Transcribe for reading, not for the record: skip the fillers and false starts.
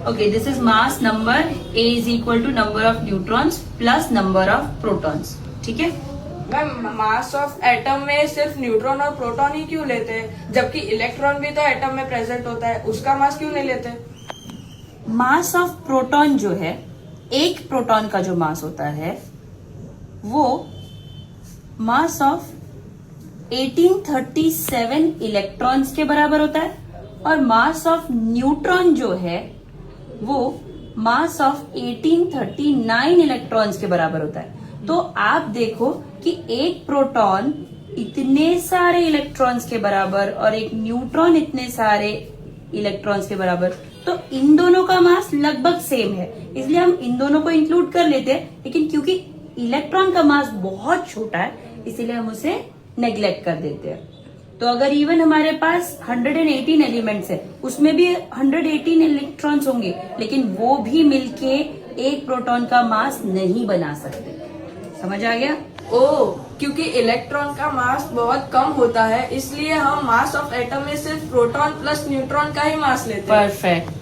Okay, this is mass number. A is equal to number of neutrons plus number of protons. ठीक है? Ma'am mass of atom में सिर्फ neutron और proton ही क्यों लेते हैं, जबकि इलेक्ट्रॉन भी तो एटम में प्रेजेंट होता है, उसका मास क्यों नहीं लेते? मास ऑफ प्रोटॉन जो है, एक प्रोटॉन का जो मास होता है वो मास ऑफ 1837 इलेक्ट्रॉन्स के बराबर होता है, और मास ऑफ न्यूट्रॉन जो है वो मास ऑफ 1839 इलेक्ट्रॉन्स के बराबर होता है। तो आप देखो कि एक प्रोटॉन इतने सारे इलेक्ट्रॉन्स के बराबर और एक न्यूट्रॉन इतने सारे इलेक्ट्रॉन्स के बराबर, तो इन दोनों का मास लगभग सेम है, इसलिए हम इन दोनों को इंक्लूड कर लेते हैं। लेकिन क्योंकि इलेक्ट्रॉन का मास बहुत छोटा है, इसीलिए हम उसे नेग्लेक्ट कर देते हैं। तो अगर इवन हमारे पास 118 एलिमेंट्स है, उसमें भी 118 इलेक्ट्रॉन्स होंगे, लेकिन वो भी मिलके एक प्रोटॉन का मास नहीं बना सकते। समझ आ गया? ओह, क्योंकि इलेक्ट्रॉन का मास बहुत कम होता है, इसलिए हम मास ऑफ एटम में सिर्फ प्रोटॉन प्लस न्यूट्रॉन का ही मास लेते हैं। परफेक्ट।